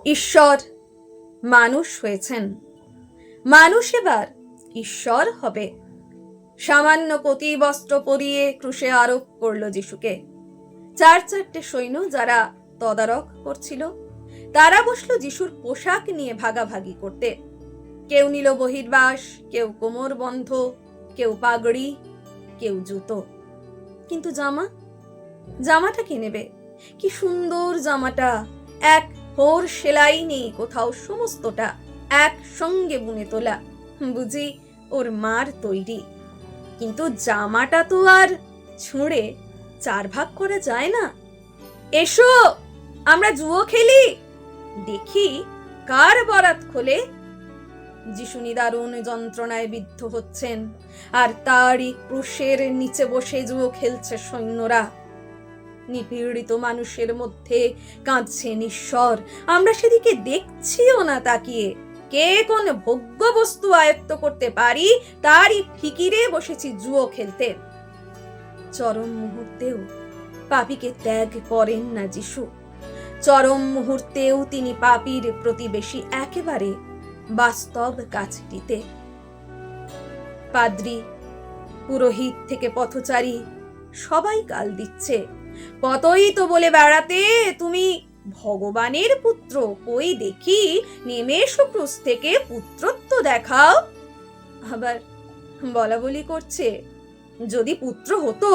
ঈশ্বর মানুষ হয়েছেন, মানুষ এবার ঈশ্বর হবে। সামান্য পতি বস্ত্র পরিয়ে ক্রুশে আরোপ করল যিশুকে। চারটে সৈন্য যারা তদারক করছিল, তারা বসলো যিশুর পোশাক নিয়ে ভাগাভাগি করতে। কেউ নিল বহির্বাস, কেউ কোমর বন্ধ, কেউ পাগড়ি, কেউ জুতো। কিন্তু জামাটা কে নেবে? কি সুন্দর জামাটা! এক হোর সেলাই নেই কোথাও, সমস্তটা একসঙ্গে বুনে তোলা, বুঝি ওর মার তৈরি। কিন্তু জামাটা তো আর ছুঁড়ে 4 ভাগ করা যায় না। এসো আমরা জুয়ো খেলি, দেখি কার বরাত খোলে। যিশু নিদারুণ যন্ত্রণায় বিদ্ধ হচ্ছেন, আর তারই ক্রুশের নিচে বসে জুয়ো খেলছে সৈন্যরা। নিপীড়িত মানুষের মধ্যে কাঁদছেন ঈশ্বর, আমরা সেদিকে দেখছিও না তাকিয়ে। কে কোন ভোগ্য বস্তু আয়ত্ত করতে পারি তারই ফিকিরে বসেছি জুয়ো খেলতে। চরম মুহূর্তেও পাপীকে ত্যাগ করেন না যিশু। চরম মুহূর্তেও তিনি পাপীর প্রতিবেশী, একেবারে বাস্তব কাছটিতে। পাদ্রী, পুরোহিত থেকে পথচারী সবাই গাল দিচ্ছে, কতই তো বলে বেড়াতে তুমি ভগবানের পুত্র, কই দেখি নেমে এসো ক্রুশ থেকে, পুত্রত্ব দেখাও। আবার বলা বলি করছে, যদি পুত্র হতো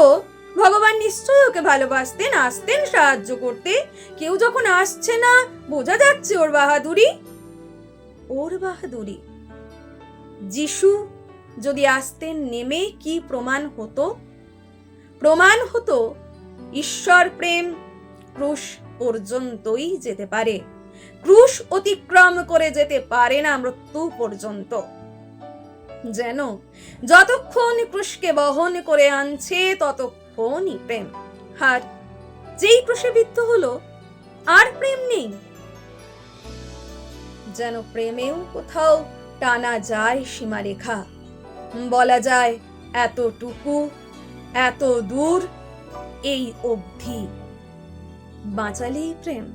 ভগবান নিশ্চয় ওকে ভালোবাসতেন, আসতেন সাহায্য করতে। কেউ যখন আসছে না, বোঝা যাচ্ছে ওর বাহাদুরি। যিশু যদি আসতেন নেমে, কি প্রমাণ হতো? প্রমাণ হতো ঈশ্বর প্রেম ক্রুশ পর্যন্তই যেতে পারে, ক্রুশ অতিক্রম করে যেতে পারে না মৃত্যু পর্যন্ত। যেন যতক্ষণ ক্রুশকে বহন করে আনছে ততক্ষণই প্রেম, আর যেই ক্রুশে বিদ্ধ হলো আর প্রেম নেই। যেন প্রেমেও কোথাও টানা যায় সীমারেখা, বলা যায় এতটুকু, এত দূর, এই অবধি। বাঁচালেই প্রেম,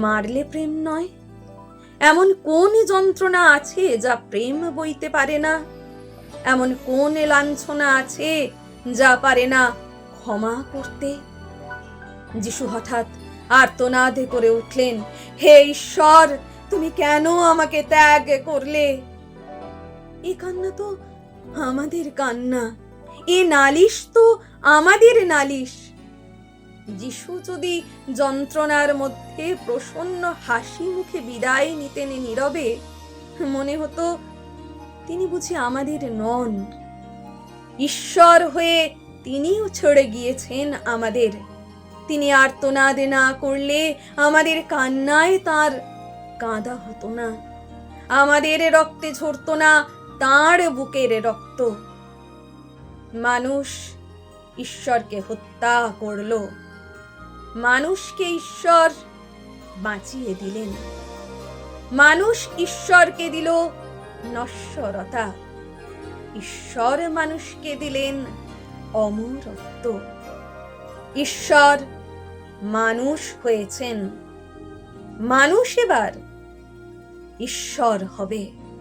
মারলে প্রেম নয়। এমন কোন যন্ত্রণা আছে যা প্রেম বইতে পারে না? এমন কোন লাঞ্ছনা আছে যা পারে না ক্ষমা করতে? যিশু হঠাৎ আর্তনাদ করে উঠলেন, হে ঈশ্বর, তুমি কেন আমাকে ত্যাগ করলে? এ কান্না তো আমাদের কান্না, এ নালিশ তো আমাদের নালিশ। যিশু যদি যন্ত্রণার মধ্যে প্রসন্ন হাসি মুখে বিদায় নিতেন নীরবে, মনে হতো তিনি বুঝি আমাদের নন। ঈশ্বর হয়ে তিনিও ছেড়ে গিয়েছেন আমাদের। তিনি আর্তনাদ না করলে আমাদের কান্নায় তার কাঁদা হতো না, আমাদের রক্তে ঝরতো না তার বুকের রক্ত। মানুষ ঈশ্বরকে হত্যা করলো, মানুষকে ঈশ্বর বাঁচিয়ে দিলেন। মানুষ ঈশ্বরকে দিল নশ্বরতা, ঈশ্বর মানুষকে দিলেন অমরত্ব। ঈশ্বর মানুষ হয়েছেন, মানুষ এবার ঈশ্বর হবে।